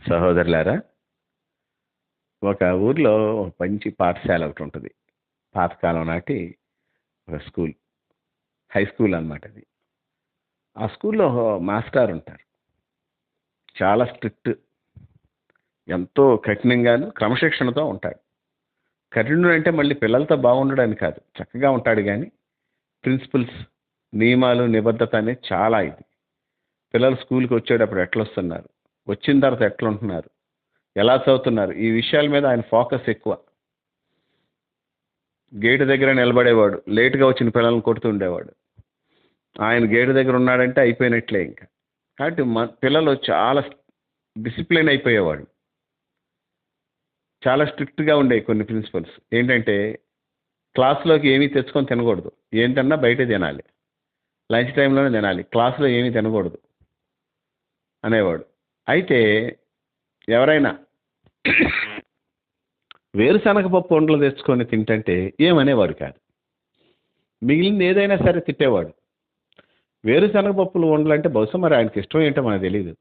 సహోదరులారా, ఒక ఊర్లో ఒక మంచి పాఠశాల ఒకటి ఉంటుంది. పాతకాలం నాటి ఒక స్కూల్, హై స్కూల్ అన్నమాట అది. ఆ స్కూల్లో మాస్టర్ ఉంటారు. చాలా స్ట్రిక్ట్, ఎంతో కఠినంగాను క్రమశిక్షణతో ఉంటాడు. కఠినుడు అంటే మళ్ళీ పిల్లలతో బాగుండడని కాదు, చక్కగా ఉంటాడు. కానీ ప్రిన్సిపల్స్, నియమాలు, నిబద్ధత అనేది చాలా ఇది. పిల్లలు స్కూల్కి వచ్చేటప్పుడు ఎట్లా వస్తున్నారు, వచ్చిన తర్వాత ఎట్లా ఉంటున్నారు, ఎలా చదువుతున్నారు, ఈ విషయాల మీద ఆయన ఫోకస్ ఎక్కువ. గేటు దగ్గర నిలబడేవాడు, లేటుగా వచ్చిన పిల్లల్ని కొడుతూ ఉండేవాడు. ఆయన గేటు దగ్గర ఉన్నాడంటే అయిపోయినట్లే ఇంకా. కాబట్టి పిల్లలు చాలా డిసిప్లిన్ అయిపోయేవాడు. చాలా స్ట్రిక్ట్గా ఉండేవి కొన్ని ప్రిన్సిపల్స్. ఏంటంటే క్లాస్లోకి ఏమీ తెచ్చుకొని తినకూడదు, ఏం తిన్నా బయటే తినాలి, లంచ్ టైంలోనే తినాలి, క్లాస్లో ఏమీ తినకూడదు అనేవాడు. అయితే ఎవరైనా వేరుశనగ పప్పు ఉండలు తెచ్చుకొని తింటంటే ఏమనేవాడు కాదు, మిగిలింది ఏదైనా సరే తిట్టేవాడు. వేరుశనగ పప్పులు ఉండలంటే బహుశా మరి ఆయనకి ఇష్టం ఏంటో మనకు తెలియదు.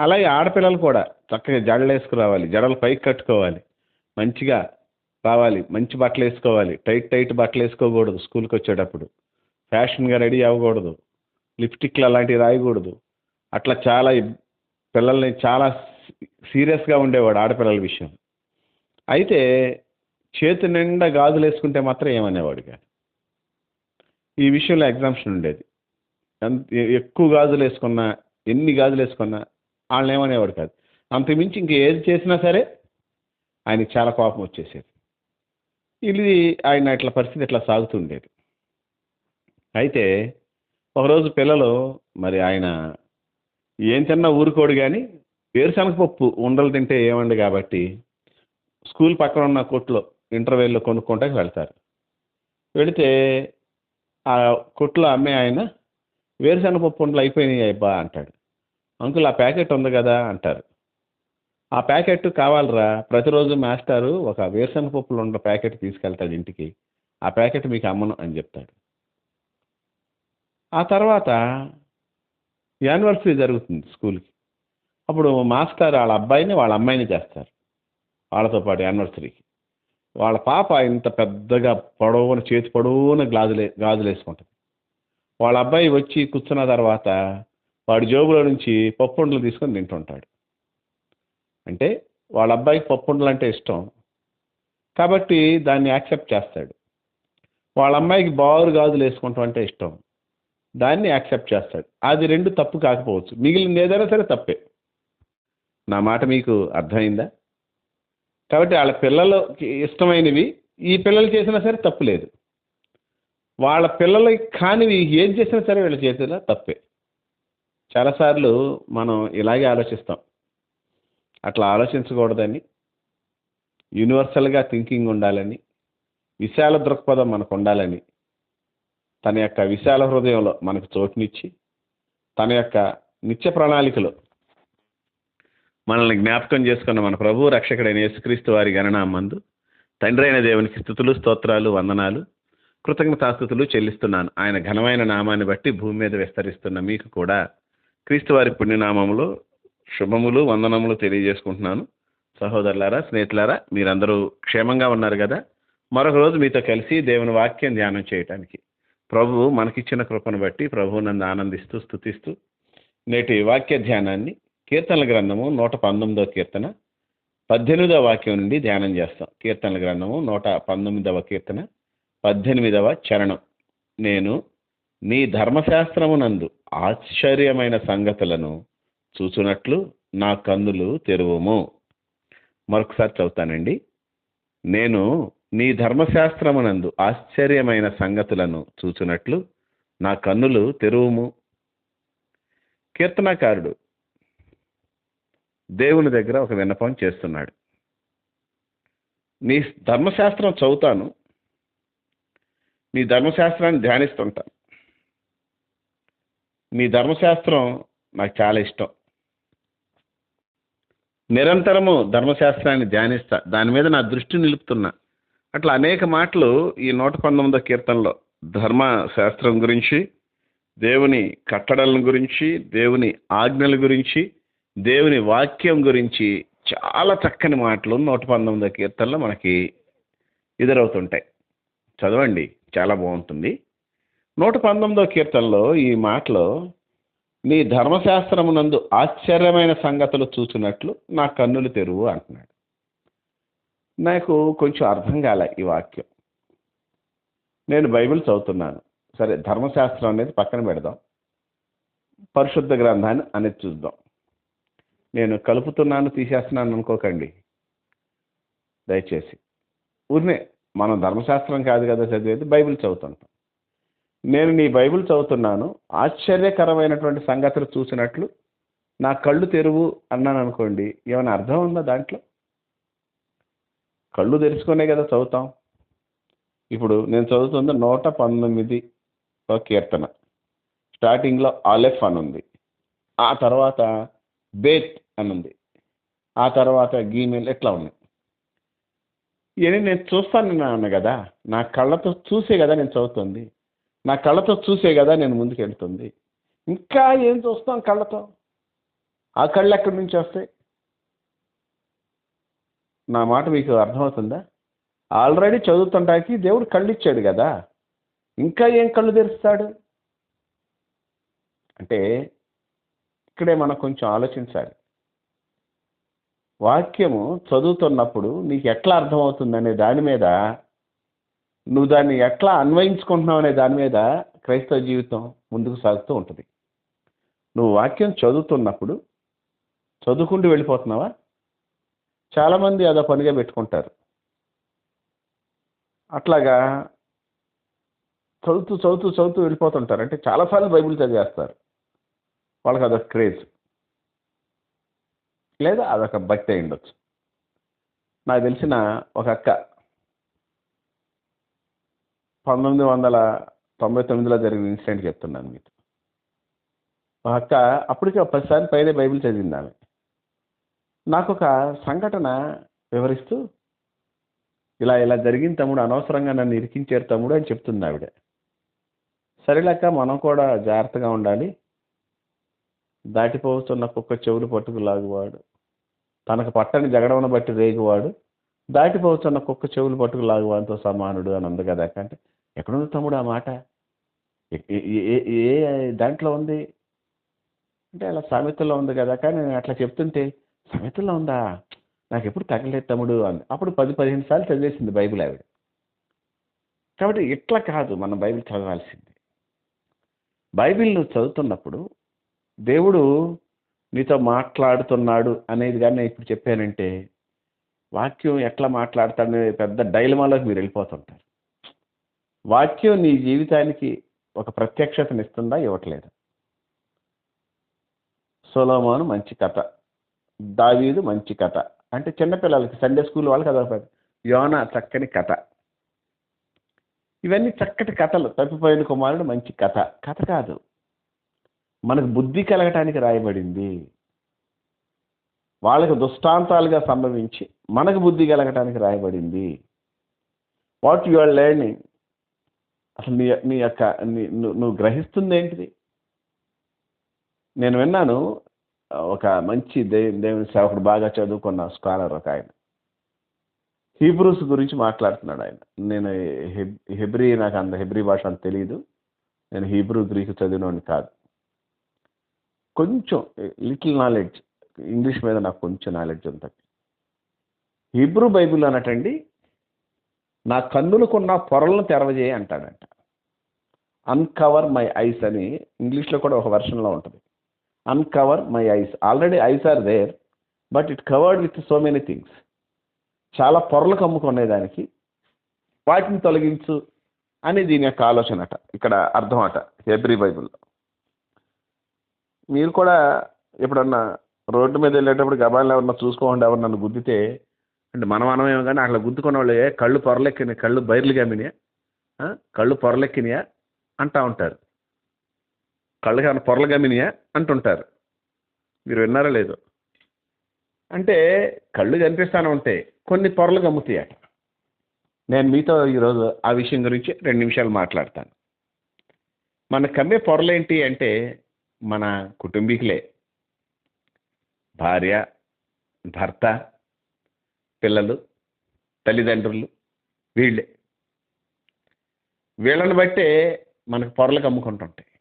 అలాగే ఆడపిల్లలు కూడా చక్కగా జడలు వేసుకురావాలి, జడలు పైకి కట్టుకోవాలి, మంచిగా రావాలి, మంచి బట్టలు వేసుకోవాలి, టైట్ టైట్ బట్టలు వేసుకోకూడదు, స్కూల్కి వచ్చేటప్పుడు ఫ్యాషన్గా రెడీ అవ్వకూడదు, లిప్స్టిక్లు అలాంటివి రాయకూడదు. అట్లా చాలా పిల్లల్ని చాలా సీరియస్గా ఉండేవాడు ఆడపిల్లల విషయం. అయితే చేతి నిండా గాజులు వేసుకుంటే మాత్రం ఏమనేవాడు కాదు. ఈ విషయంలో ఎగ్జామ్షన్ ఉండేది. ఎక్కువ గాజులు వేసుకున్నా, ఎన్ని గాజులు వేసుకున్నా వాళ్ళని ఏమనేవాడు కాదు. అంతకుమించి ఇంక ఏది చేసినా సరే ఆయనకి చాలా కోపం వచ్చేసేది. ఇది ఆయన ఇట్లా పరిస్థితి ఇట్లా సాగుతుండేది. అయితే ఒకరోజు పిల్లలు, మరి ఆయన ఏం తిన్నా ఊరుకోడు కానీ వేరుశనగ పప్పు ఉండలు తింటే ఏమండి కాబట్టి స్కూల్ పక్కన ఉన్న కొట్లో ఇంటర్వెల్లో కొనుక్కుంటాకి వెళ్తారు. వెళితే ఆ కొట్లో అమ్మే ఆయన వేరుశనగ పప్పు ఉండలు అయిపోయినాయి అబ్బా అంటాడు. అంకుల్ ఆ ప్యాకెట్ ఉంది కదా అంటారు. ఆ ప్యాకెట్ కావాలరా, ప్రతిరోజు మాస్టారు ఒక వేరుశనగ పప్పులు ఉన్న ప్యాకెట్ తీసుకెళ్తాడు ఇంటికి, ఆ ప్యాకెట్ మీకు అమ్మను అని చెప్తాడు. ఆ తర్వాత యానివర్సరీ జరుగుతుంది స్కూల్కి. అప్పుడు మాస్టర్ వాళ్ళ అబ్బాయిని వాళ్ళ అమ్మాయిని చేస్తారు వాళ్ళతో పాటు యానివర్సరీకి. వాళ్ళ పాప ఇంత పెద్దగా పొడవున, చేతి పొడవున గాజులు వేసుకుంటుంది. వాళ్ళ అబ్బాయి వచ్చి కూర్చున్న తర్వాత వాడి జోబులో నుంచి పప్పుండలు తీసుకొని తింటుంటాడు. అంటే వాళ్ళ అబ్బాయికి పప్పుండలు అంటే ఇష్టం కాబట్టి దాన్ని యాక్సెప్ట్ చేస్తాడు. వాళ్ళ అమ్మాయికి బారు గాజులు వేసుకుంటాం అంటే ఇష్టం, దాన్ని యాక్సెప్ట్ చేస్తాడు. అది రెండు తప్పు కాకపోవచ్చు, మిగిలిన ఏదైనా సరే తప్పే. నా మాట మీకు అర్థమైందా? కాబట్టి వాళ్ళ పిల్లలకి ఇష్టమైనవి ఈ పిల్లలు చేసినా సరే తప్పు లేదు, వాళ్ళ పిల్లలకి కానివి ఏం చేసినా సరే వీళ్ళ చేతిలో తప్పే. చాలాసార్లు మనం ఇలాగే ఆలోచిస్తాం. అట్లా ఆలోచించకూడదని, యూనివర్సల్గా థింకింగ్ ఉండాలని, విశాల దృక్పథం మనకు ఉండాలని, తన యొక్క విశాల హృదయంలో మనకు చోటునిచ్చి, తన యొక్క నిత్య ప్రణాళికలో మనల్ని జ్ఞాపకం చేసుకున్న మన ప్రభు రక్షకుడైన యేసుక్రీస్తు వారి గణనామందు తండ్రి అయిన దేవునికి స్తుతులు, స్తోత్రాలు, వందనాలు, కృతజ్ఞతాస్తుతులు చెల్లిస్తున్నాను. ఆయన ఘనమైన నామాన్ని బట్టి భూమి మీద విస్తరిస్తున్న మీకు కూడా క్రీస్తు వారి పుణ్యనామములో శుభములు, వందనములు తెలియజేసుకుంటున్నాను. సహోదరులారా, స్నేహితులారా, మీరందరూ క్షేమంగా ఉన్నారు కదా? మరొక రోజు మీతో కలిసి దేవుని వాక్యం ధ్యానం చేయటానికి ప్రభువు మనకిచ్చిన కృపను బట్టి ప్రభువు నన్ను ఆనందిస్తూ స్తుతిస్తూ నేటి వాక్య ధ్యానాన్ని కీర్తనల గ్రంథము 119వ కీర్తన 18వ వాక్యం నుండి ధ్యానం చేస్తాం. కీర్తనల గ్రంథము 119వ కీర్తన 18వ చరణం. నేను నీ ధర్మశాస్త్రమునందు ఆశ్చర్యమైన సంగతులను చూచునట్లు నా కన్నులు తెరువుము. మరొకసారి చదువుతానండి. నేను నీ ధర్మశాస్త్రమునందు ఆశ్చర్యమైన సంగతులను చూచునట్లు నా కన్నులు తెరువుము. కీర్తనాకారుడు దేవుని దగ్గర ఒక విన్నపం చేస్తున్నాడు. నీ ధర్మశాస్త్రం చదువుతాను, నీ ధర్మశాస్త్రాన్ని ధ్యానిస్తుంటాను, నీ ధర్మశాస్త్రం నాకు చాలా ఇష్టం, నిరంతరము ధర్మశాస్త్రాన్ని ధ్యానిస్తా, దాని మీద నా దృష్టి నిలుపుతున్నా. అట్లా అనేక మాటలు ఈ 119వ కీర్తనలో ధర్మశాస్త్రం గురించి, దేవుని కట్టడల గురించి, దేవుని ఆజ్ఞల గురించి, దేవుని వాక్యం గురించి చాలా చక్కని మాటలు 119వ కీర్తనలో మనకి ఎదురవుతుంటాయి. చదవండి, చాలా బాగుంటుంది. 119వ కీర్తనలో ఈ మాటలో, నీ ధర్మశాస్త్రమునందు ఆశ్చర్యమైన సంగతులు చూసినట్లు నా కన్నులు తెరువు అంటున్నాడు. నాకు కొంచెం అర్థం కాలే ఈ వాక్యం. నేను బైబిల్ చదువుతున్నాను, సరే ధర్మశాస్త్రం అనేది పక్కన పెడదాం, పరిశుద్ధ గ్రంథాన్ని అనేది చూద్దాం. నేను కలుపుతున్నాను తీసేస్తున్నాను అనుకోకండి దయచేసి. ఊరినే మనం ధర్మశాస్త్రం కాదు కదా చదివేది, బైబిల్ చదువుతుంటాం. నేను నీ బైబిల్ చదువుతున్నాను, ఆశ్చర్యకరమైనటువంటి సంగతులు చూసినట్లు నా కళ్ళు తెరువు అన్నాను అనుకోండి, ఏమైనా అర్థం ఉందా దాంట్లో? కళ్ళు తెరుచుకునే కదా చదువుతాం. ఇప్పుడు నేను చదువుతుంది 119వ కీర్తన. స్టార్టింగ్లో ఆలెఫ్ అని ఉంది, ఆ తర్వాత బేత్ అని ఉంది, ఆ తర్వాత గీమెల్, ఎట్లా ఉన్నాయి. ఇవన్నీ నేను చూస్తాను అన్న కదా, నా కళ్ళతో చూసే కదా నేను చదువుతుంది, నా కళ్ళతో చూసే కదా నేను ముందుకు వెళ్తుంది. ఇంకా ఏం చూస్తాం కళ్ళతో? ఆ కళ్ళు ఎక్కడి నుంచి వస్తాయి? నా మాట మీకు అర్థమవుతుందా? ఆల్రెడీ చదువుతుంటానికి దేవుడు కళ్ళు ఇచ్చాడు కదా, ఇంకా ఏం కళ్ళు తెరుస్తాడు అంటే ఇక్కడే మనం కొంచెం ఆలోచించాలి. వాక్యము చదువుతున్నప్పుడు నీకు ఎట్లా అర్థమవుతుంది అనే దాని మీద, నువ్వు దాన్ని ఎట్లా అన్వయించుకుంటున్నావు అనే దాని మీద క్రైస్తవ జీవితం ముందుకు సాగుతూ ఉంటుంది. నువ్వు వాక్యం చదువుతున్నప్పుడు చదువుకుంటూ వెళ్ళిపోతున్నావా? చాలామంది అదో పనిగా పెట్టుకుంటారు. అట్లాగా చదువుతూ చదువుతూ చదువుతూ వెళ్ళిపోతుంటారు. అంటే చాలాసార్లు బైబిల్ చదివేస్తారు. వాళ్ళకి అదొక క్రేజ్, లేదా అదొక భక్తి అయి ఉండొచ్చు. నాకు తెలిసిన ఒక అక్క 1999లో జరిగిన ఇన్సిడెంట్ చెప్తున్నాను మీకు. ఒక అక్క అప్పటికే 10 సార్లు పైనే బైబిల్ చదివింది ఆమె. నాకు ఒక సంఘటన వివరిస్తూ, ఇలా ఇలా జరిగింది తమ్ముడు, అనవసరంగా నన్ను ఇరికించారు తమ్ముడు అని చెప్తుంది ఆవిడ. సరేలేక మనం కూడా జాగ్రత్తగా ఉండాలి, దాటిపోతున్న కుక్క చెవులు పట్టుకు లాగువాడు, తనకు పట్టని జగడవను బట్టి రేగువాడు, దాటిపోతున్న కుక్క చెవులు పట్టుకు లాగువాడితో సమానుడు అని ఉంది కదా. అంటే ఎక్కడుంది తమ్ముడు ఆ మాట? ఏ దాంట్లో ఉంది అంటే అలా సామెతల్లో ఉంది కదా. కానీ నేను అట్లా చెప్తుంటే, సామెతల్లో ఉందా, నాకు ఎప్పుడు తగలేదు తమ్ముడు అంది. అప్పుడు 10-15 సార్లు చదివేసింది బైబిల్ ఆవిడ. కాబట్టి ఇట్లా కాదు మనం బైబిల్ చదవాల్సింది. బైబిల్ నువ్వు చదువుతున్నప్పుడు దేవుడు నీతో మాట్లాడుతున్నాడు అనేది కానీ నేను ఇప్పుడు చెప్పానంటే, వాక్యం ఎట్లా మాట్లాడతాడనే పెద్ద డైలమాలోకి మీరు వెళ్ళిపోతుంటారు. వాక్యం నీ జీవితానికి ఒక ప్రత్యక్షతనిస్తుందా, ఇవ్వట్లేదు? సొలొమోను మంచి కథ, దావీదు మంచి కథ, అంటే చిన్నపిల్లలకి సండే స్కూల్ వాళ్ళకి అదొక యోనా చక్కని కథ. ఇవన్నీ చక్కటి కథలు. తప్పిపోయిన కుమారుడు మంచి కథ. కథ కాదు, మనకు బుద్ధి కలగటానికి రాయబడింది. వాళ్ళకు దృష్టాంతాలుగా సంభవించి మనకు బుద్ధి కలగటానికి రాయబడింది. వాట్ యు ఆర్ లెర్నింగ్, అసలు నీ యొక్క నువ్వు గ్రహిస్తుంది ఏంటిది? నేను విన్నాను, ఒక మంచి దేవుని సేవకుడు, బాగా చదువుకున్న స్కాలర్ ఒక ఆయన, హీబ్రూస్ గురించి మాట్లాడుతున్నాడు ఆయన. నేను హెబ్రీ, నాకు అంత హెబ్రీ భాష అంత తెలియదు, నేను హీబ్రూ గ్రీకు చదివినోని కాదు. కొంచెం లిటిల్ నాలెడ్జ్, ఇంగ్లీష్ మీద నాకు కొంచెం నాలెడ్జ్ ఉంటుంది. హీబ్రూ బైబిల్ అనటండి, నా కన్నులకున్న పొరలను తెరవజేయి అంటాడంట. అన్కవర్ మై ఐస్ అని ఇంగ్లీష్లో కూడా ఒక వెర్షన్లో ఉంటుంది. Uncover my eyes, already eyes are there, but it covered with so many things. చాలా పొరలు కమ్ముకునేదానికి వాటిని తొలగించు అని దీని యొక్క ఆలోచన అట, ఇక్కడ అర్థం అట హెబ్రీ బైబిల్లో. మీరు కూడా ఎప్పుడన్నా రోడ్డు మీద వెళ్ళేటప్పుడు గబాలను ఎవరన్నా చూసుకోకుండా ఎవరు నన్ను గుద్దితే, అంటే మనమేమో కానీ అట్లా గుద్దుకున్న వాళ్ళు, కళ్ళు పొరలెక్కినాయి, కళ్ళు బైర్లు గమ్మినాయా, కళ్ళు పొరలెక్కినాయా అంటూ ఉంటారు. కళ్ళు కానీ పొరలు గమ్మినాయా అంటుంటారు. మీరు విన్నారా లేదు? అంటే కళ్ళు కనిపిస్తూనే ఉంటాయి, కొన్ని పొరలు గమ్ముతాయట. నేను మీతో ఈరోజు ఆ విషయం గురించి 2 నిమిషాలు మాట్లాడతాను. మన కమ్మే పొరలేంటి అంటే మన కుటుంబీకులే. భార్య, భర్త, పిల్లలు, తల్లిదండ్రులు, వీళ్ళే. వీళ్ళని బట్టే మనకు పొరలకు అమ్ముకుంటుంటాయి.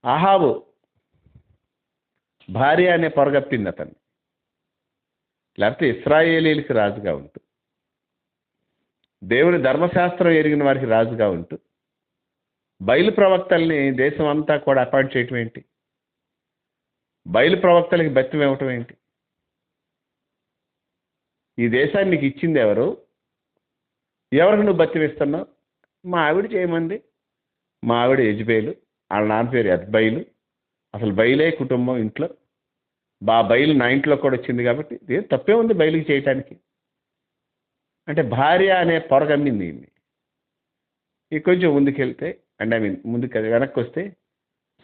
అహాబు భార్య అనే పొరగప్పింది అతన్ని. లేకపోతే ఇశ్రాయేలీలకి రాజుగా ఉంటూ, దేవుని ధర్మశాస్త్రం ఎరిగిన వారికి రాజుగా ఉంటూ, బయలు ప్రవక్తల్ని దేశం అంతా కూడా అపాయింట్ చేయటం ఏంటి? బయలు ప్రవక్తలకి బెత్తం ఇవ్వటం ఏంటి? ఈ దేశాన్ని నీకు ఇచ్చింది ఎవరు? ఎవరికి నువ్వు బత్యం ఇస్తున్నావు? మా ఆవిడ చేయమంది. మా ఆవిడ యజ్బేలు, వాళ్ళ నాన్న పేరు ఎత్బయలు. అసలు బయలే కుటుంబం ఇంట్లో. బయలు నా ఇంట్లో కూడా వచ్చింది కాబట్టి ఏం తప్పే ఉంది బయలుకి చేయటానికి? అంటే భార్య అనే పొరగమ్మింది ఈయన్ని. ఈ కొంచెం ముందుకెళ్తే, అంటే ఐ మీన్ ముందుకు వెనక్కి వస్తే,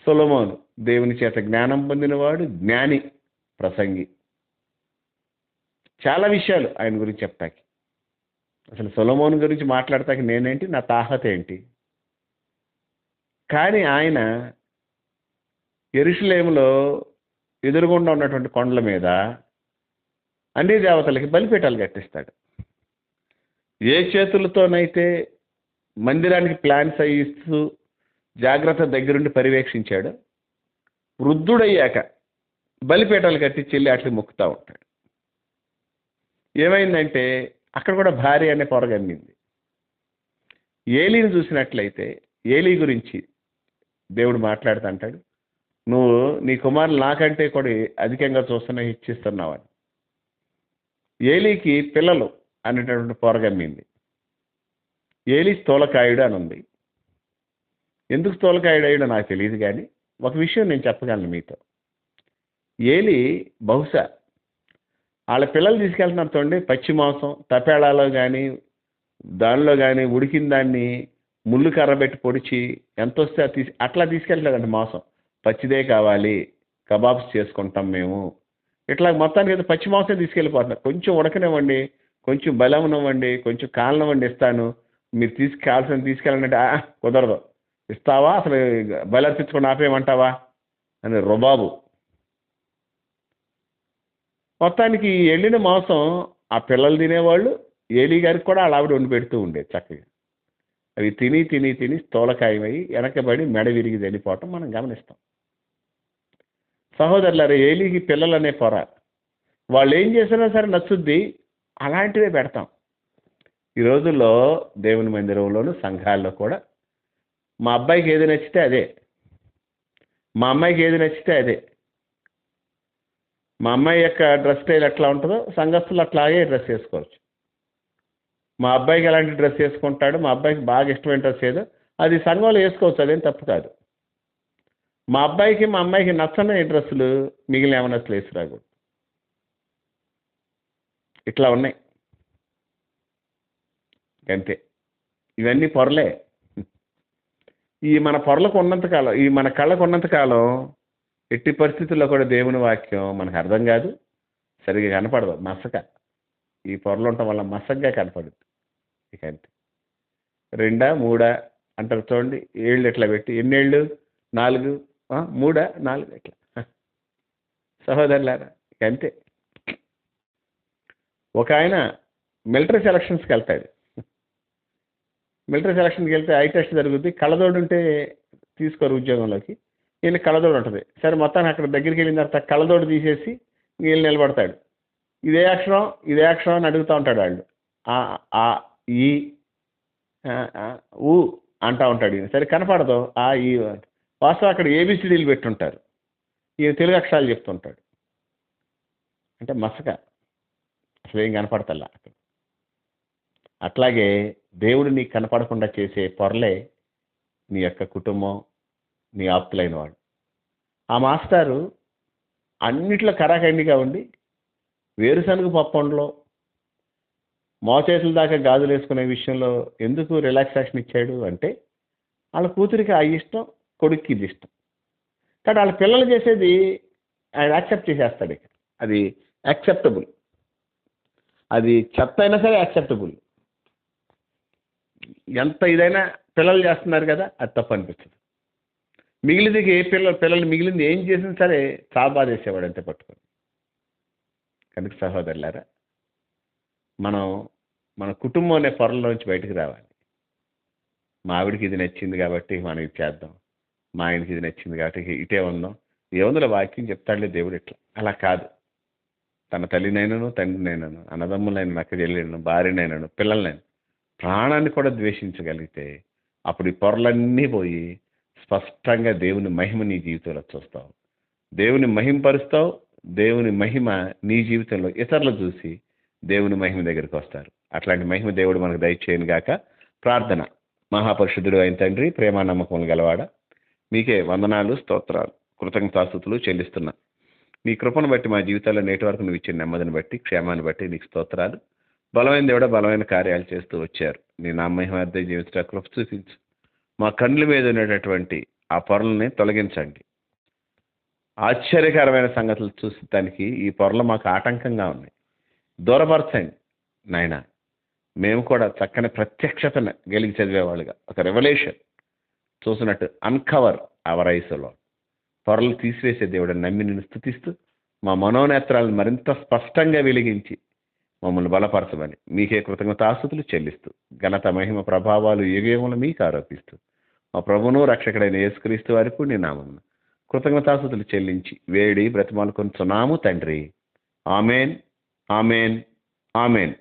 సొలొమోను దేవుని చేత జ్ఞానం పొందినవాడు, జ్ఞాని, ప్రసంగి. చాలా విషయాలు ఆయన గురించి చెప్తాకి. అసలు సొలొమోను గురించి మాట్లాడతాకి నేనేంటి, నా తాహత ఏంటి? కానీ ఆయన యెరూషలేములో ఎదురుగుండా ఉన్నటువంటి కొండల మీద అన్ని దేవతలకి బలిపీఠాలు కట్టిస్తాడు. ఏ చేతులతోనైతే మందిరానికి ప్లాన్స్ ఇస్తూ జాగ్రత్త దగ్గరుండి పర్యవేక్షించాడు, వృద్ధుడయ్యాక బలిపీఠాలు కట్టించి వెళ్ళి అట్లా మొక్కుతూ ఉంటాడు. ఏమైందంటే అక్కడ కూడా భార్య అనే పొరగమ్మింది. ఏలీని చూసినట్లయితే ఏలీ గురించి దేవుడు మాట్లాడుతూ అంటాడు, నువ్వు నీ కుమారులు నాకంటే కూడా అధికంగా చూస్తున్నా, హెచ్చిస్తున్నావని. ఏలీకి పిల్లలు అనేటటువంటి పొరగమ్మింది. ఏలీ స్థూలకాయుడు అని ఉంది. ఎందుకు స్థూలకాయుడు అయ్యాడో నాకు తెలియదు, కానీ ఒక విషయం నేను చెప్పగలను మీతో. ఏలీ బహుశా వాళ్ళ పిల్లలు తీసుకెళ్తున్నారు చూడండి, పచ్చి మాంసం తపేళాలో కానీ దానిలో కానీ ఉడికిన దాన్ని ముళ్ళు కర్రబెట్టి పొడిచి ఎంత వస్తే అట్లా తీసుకెళ్ళలేదండి. మాంసం పచ్చిదే కావాలి, కబాబ్స్ చేసుకుంటాం మేము, ఇట్లా మొత్తానికి అయితే పచ్చి మాంసం తీసుకెళ్ళిపోతున్నారు. కొంచెం ఉడకనివ్వండి, కొంచెం బలమనివ్వండి, కొంచెం కాలనివ్వండి, ఇస్తాను, మీరు కావాల్సిన తీసుకెళ్ళండి. కుదరదు. ఇస్తావా, అసలు బలర్పించుకొని ఆపేయమంటావా అని రుబాబు. మొత్తానికి వెళ్ళిన మాంసం ఆ పిల్లలు తినేవాళ్ళు, ఏలీ గారికి కూడా వాళ్ళ ఆవిడ వండి పెడుతూ ఉండేది చక్కగా. అవి తిని తిని తిని స్థూలకాయమై వెనకబడి మెడ విరిగి వెళ్ళిపోవటం మనం గమనిస్తాం. సహోదరులారా, ఏలీకి పిల్లలు అనే పొర, వాళ్ళు ఏం చేసినా సరే నచ్చుద్ది, అలాంటివే పెడతాం. ఈ రోజుల్లో దేవుని మందిరంలోను సంఘాల్లో కూడా మా అబ్బాయికి ఏది నచ్చితే అదే, మా అమ్మాయికి ఏది నచ్చితే అదే. మా అమ్మాయి యొక్క డ్రెస్ స్టైల్ ఎట్లా ఉంటుందో సంఘస్థులు అట్లాగే డ్రెస్ వేసుకోవచ్చు. మా అబ్బాయికి ఎలాంటి డ్రెస్ వేసుకుంటాడు, మా అబ్బాయికి బాగా ఇష్టమైన డ్రెస్ ఏదో అది సంఘంలో వేసుకోవచ్చు, అదేం తప్పు కాదు. మా అబ్బాయికి మా అమ్మాయికి నచ్చని డ్రెస్సులు మిగిలిన ఏమైనా వేసుకురాకూడదు. ఇట్లా ఉన్నాయి అంతే. ఇవన్నీ పొరలే. ఈ మన పొరలకు ఉన్నంతకాలం, ఈ మన కళ్ళకు ఉన్నంతకాలం ఎట్టి పరిస్థితుల్లో కూడా దేవుని వాక్యం మనకు అర్థం కాదు, సరిగ్గా కనపడదు, మసక. ఈ పొరలు ఉండటం వల్ల మసగ్గా కనపడుద్ది. ఇక అంతే. 2 3 అంటారు చూడండి, ఏళ్ళు ఎట్లా పెట్టి, ఎన్నేళ్ళు 4 3 4 ఎట్లా. సహోదరులారా, ఇక అంతే. ఒక ఆయన మిలిటరీ సెలక్షన్స్కి వెళ్తాడు. మిలిటరీ సెలక్షన్కి వెళ్తే ఐ టెస్ట్ జరుగుద్ది, కళ్ళజోడు ఉంటే తీసుకోరు ఉద్యోగంలోకి. వీళ్ళు కళ్ళజోడు ఉంటుంది. సరే మొత్తాన్ని అక్కడ దగ్గరికి వెళ్ళిన తర్వాత కళ్ళజోడు తీసేసి వీళ్ళు నిలబడతాడు. ఇదే అక్షరం ఇదే అక్షరం అని అడుగుతూ ఉంటాడు. వాళ్ళు ఈ ఊ అంటూ ఉంటాడు. సరే కనపడదు ఈ వాస్తవం అక్కడ ఏబిసిడీలు పెట్టుంటారు, ఈయన తెలుగు అక్షరాలు చెప్తుంటాడు. అంటే మసక, అసలు ఏం కనపడతల్లా. అట్లాగే దేవుడు నీకు కనపడకుండా చేసే పొరలే నీ యొక్క కుటుంబం, నీ ఆప్తులైన వాడు. ఆ మాస్టారు అన్నిట్లో కరాఖండిగా ఉండి వేరుశనగ పప్పంలో మోచేతుల దాకా గాజులు వేసుకునే విషయంలో ఎందుకు రిలాక్సేషన్ ఇచ్చాడు అంటే, వాళ్ళ కూతురికి ఆ ఇష్టం, కొడుక్కి ఇది ఇష్టం. కానీ వాళ్ళ పిల్లలు చేసేది ఆయన యాక్సెప్ట్ చేసేస్తాడు. అది యాక్సెప్టబుల్, అది చెత్త అయినా సరే యాక్సెప్టబుల్. ఎంత ఇదైనా పిల్లలు చేస్తున్నారు కదా, అది తప్పు అనిపిస్తుంది. మిగిలిందికి ఏ పిల్లలు మిగిలింది ఏం చేసినా సరే చాబాదేసేవాడు అంతే పట్టుకొని. కనుక సహోదరులారా, మనం మన కుటుంబం అనే పొరల్లోంచి బయటకు రావాలి. మా ఆవిడకి ఇది నచ్చింది కాబట్టి మనం ఇది చేద్దాం, మా ఆయనకి ఇది నచ్చింది కాబట్టి ఇటే ఉందాం, ఏముందులో వాక్యం చెప్తాడులే దేవుడు ఇట్లా. అలా కాదు. తన తల్లినైనను తండ్రినైనను అన్నదమ్ములైన అక్క చెల్లెలను భార్యనైనను పిల్లలనైనా ప్రాణాన్ని కూడా ద్వేషించగలిగితే అప్పుడు ఈ పొరలన్నీ పోయి స్పష్టంగా దేవుని మహిమ నీ జీవితంలో చూస్తావు. దేవుని మహిమపరుస్తావు. దేవుని మహిమ నీ జీవితంలో ఇతరులు చూసి దేవుని మహిమ దగ్గరికి వస్తారు. అట్లాంటి మహిమ దేవుడు మనకు దయచేయను గాక. ప్రార్థన. మహాపరిశుద్ధుడు అయిన తండ్రి, ప్రేమ నమ్మకములు గలవాడ, మీకే వందనాలు, స్తోత్రాలు, కృతజ్ఞతాస్తుతులు చెల్లిస్తున్నా. నీ కృపను బట్టి మా జీవితాల్లో నేటి వరకు నువ్వు ఇచ్చిన నెమ్మదిని బట్టి, క్షేమాన్ని బట్టి నీకు స్తోత్రాలు. బలమైన దేవుడ, బలమైన కార్యాలు చేస్తూ వచ్చారు. నీ నామహిమార్థ జీవిత కృప చూపించు. మా కండ్ల మీద ఉన్నటువంటి ఆ పొరల్ని తొలగించండి. ఆశ్చర్యకరమైన సంగతులు చూసడానికి ఈ పొరలు మాకు ఆటంకంగా ఉన్నాయి. దూరపరచండి నాయన. మేము కూడా చక్కని ప్రత్యక్షతను గెలిగి చదివేవాళ్ళుగా ఒక రెవల్యూషన్ చూసినట్టు అన్కవర్ అవర్ ఐస్లో పొరలు తీసివేసే దేవుడిని నమ్మి నిన్ను స్తుతిస్తూ మా మనోనేత్రాలను మరింత స్పష్టంగా వెలిగించి మమ్మల్ని బలపరచమని మీకే కృతజ్ఞతాస్తుతులు చెల్లిస్తూ ఘనత మహిమ ప్రభావాలు యుగములు మీకు ఆరోపిస్తూ మా ప్రభువును రక్షకుడైన యేసుక్రీస్తు వారికి నీ నామమున కృతజ్ఞతాస్తుతులు చెల్లించి వేడి బ్రతిమాలుకొనుచున్నాము తండ్రి. Amen, amen, amen.